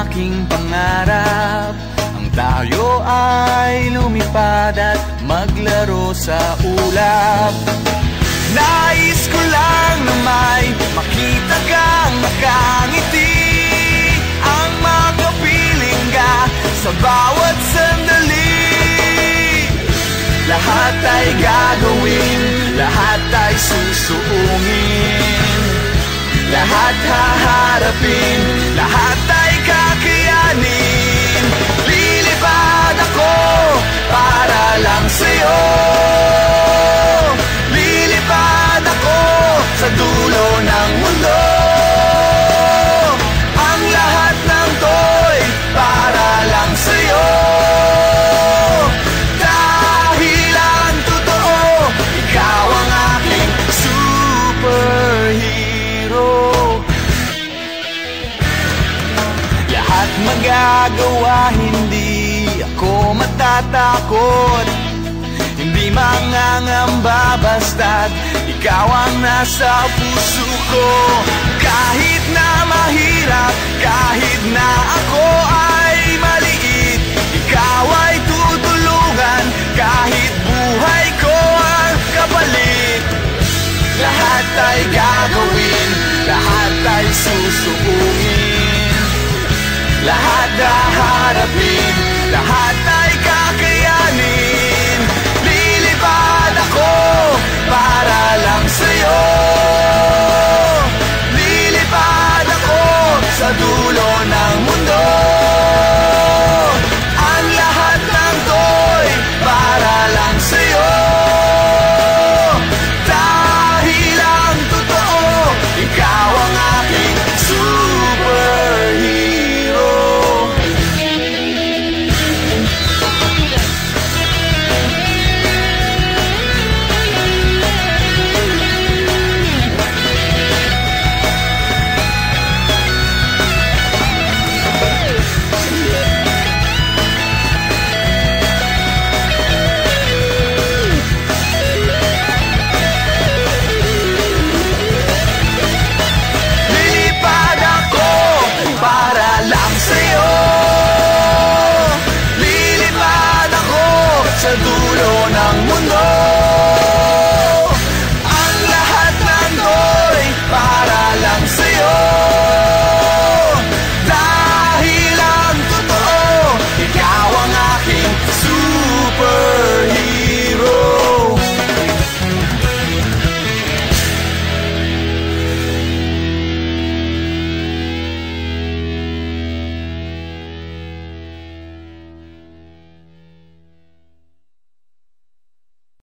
aking pangarap, ang tayo ay lumipad at maglaro sa ulap. Nais ko lang na may makita kang nakangiti, ang makapiling ka sa bawat sandali. Lahat ay gagawin, lahat ay susuungin, lahat haharapin, lahat ay kakayanin. Lilipad ako para lang sa'yo, lilipad ako sa dulo ng mundo. Ang lahat ng to'y para lang sa'yo, dahil ang totoo, ikaw ang aking superhero. Lahat magagawa, hindi ako matatakot, hindi mangangamba basta't ikaw ang nasa puso ko. Kahit na mahirap, kahit na ako ay maliit, ikaw ay tutulungan, kahit buhay ko ang kapalit. Lahat ay gagawin, lahat ay susuungin, lahat haharapin,